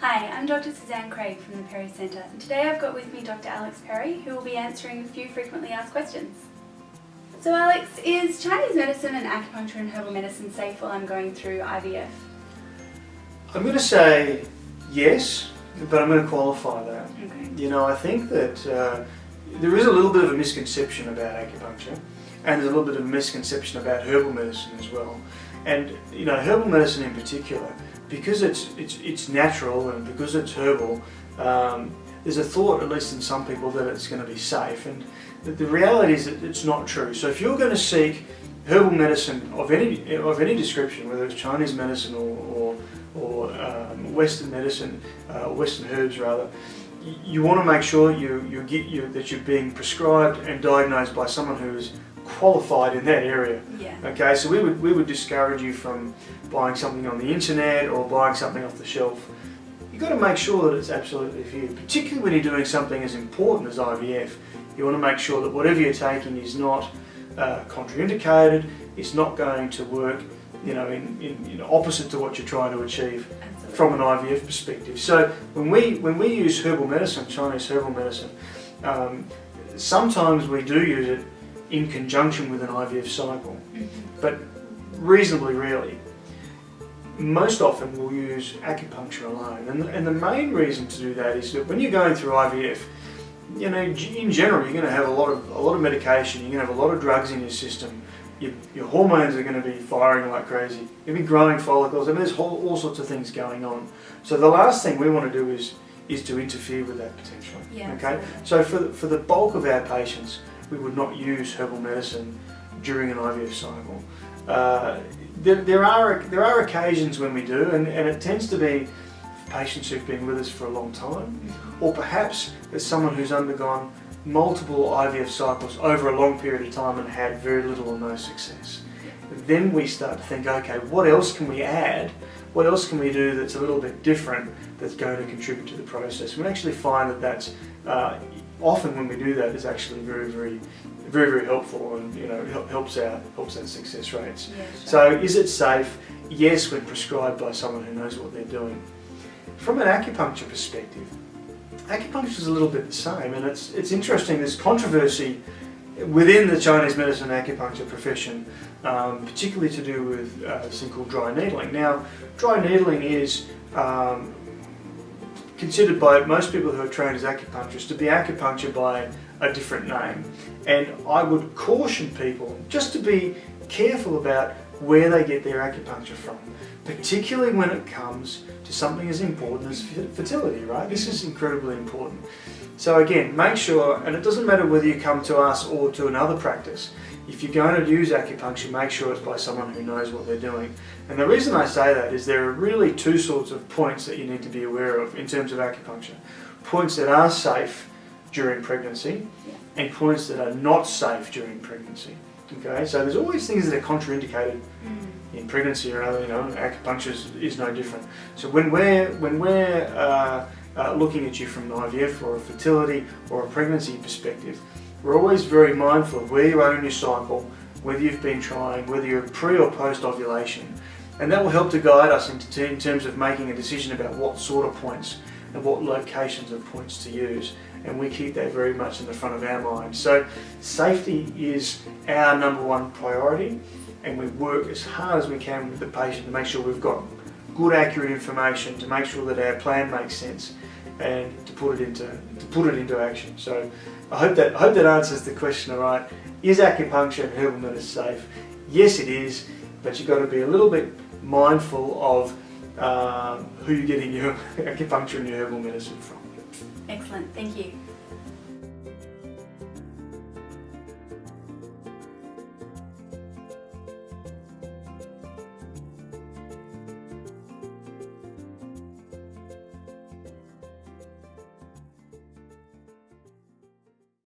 Hi, I'm Dr. Suzanne Craig from the Perry Centre, and today I've got with me Dr. Alex Perry, who will be answering a few frequently asked questions. So Alex, is Chinese medicine and acupuncture and herbal medicine safe while I'm going through IVF? I'm going to say yes, but I'm going to qualify that. Okay. You know, I think that there is a little bit of a misconception about acupuncture, and there's a little bit of a misconception about herbal medicine as well. And you know, herbal medicine in particular, because it's natural and because it's herbal, there's a thought, at least in some people, that it's going to be safe. And the reality is that it's not true. So if you're going to seek herbal medicine of any description, whether it's Chinese medicine or Western medicine, Western herbs rather, you want to make sure that you're being prescribed and diagnosed by someone who is qualified in that area. Yeah. Okay, so we would discourage you from buying something on the internet or buying something off the shelf. You've got to make sure that it's absolutely for you, particularly when you're doing something as important as IVF. You want to make sure that whatever you're taking is not contraindicated, it's not going to work, you know, in opposite to what you're trying to achieve. Absolutely. From an IVF perspective. So when we use herbal medicine, Chinese herbal medicine, sometimes we do use it in conjunction with an IVF cycle, but reasonably rarely. Most often we'll use acupuncture alone, and the main reason to do that is that when you're going through IVF, you know, in general you're going to have a lot of medication, you're going to have a lot of drugs in your system, your hormones are going to be firing like crazy, you're going to be growing follicles, and there's all sorts of things going on. So the last thing we want to do is to interfere with that potentially. Yeah, okay. Absolutely. So for the bulk of our patients, we would not use herbal medicine during an IVF cycle. There are occasions when we do, and it tends to be patients who've been with us for a long time, or perhaps there's someone who's undergone multiple IVF cycles over a long period of time and had very little or no success. Then we start to think, okay, what else can we add? What else can we do that's a little bit different that's going to contribute to the process? We actually find that that's often when we do that is actually very helpful, and you know, helps our success rates. Yeah, sure. So is it safe? Yes, when prescribed by someone who knows what they're doing. From an acupuncture perspective, acupuncture is a little bit the same, and it's interesting. There's controversy within the Chinese medicine and acupuncture profession, particularly to do with this thing called dry needling. Now, dry needling is considered by most people who are trained as acupuncturists to be acupuncture by a different name. And I would caution people just to be careful about where they get their acupuncture from, particularly when it comes to something as important as fertility, right? This is incredibly important. So again, make sure, and it doesn't matter whether you come to us or to another practice, if you're going to use acupuncture, make sure it's by someone who knows what they're doing. And the reason I say that is there are really two sorts of points that you need to be aware of in terms of acupuncture. Points that are safe during pregnancy, and points that are not safe during pregnancy. Okay, so there's always things that are contraindicated in pregnancy or other. You know, acupuncture is no different. So when we're looking at you from an IVF or a fertility or a pregnancy perspective, we're always very mindful of where you are in your cycle, whether you've been trying, whether you're pre or post ovulation, and that will help to guide us in terms of making a decision about what sort of points and what locations of points to use, and we keep that very much in the front of our mind. So safety is our #1 priority, and we work as hard as we can with the patient to make sure we've got good, accurate information, to make sure that our plan makes sense, and to put it into action. So I hope that answers the question all right. Is acupuncture and herbal medicine safe? Yes, it is, but you've got to be a little bit mindful of who you're getting your acupuncture and your herbal medicine from. Excellent, thank you.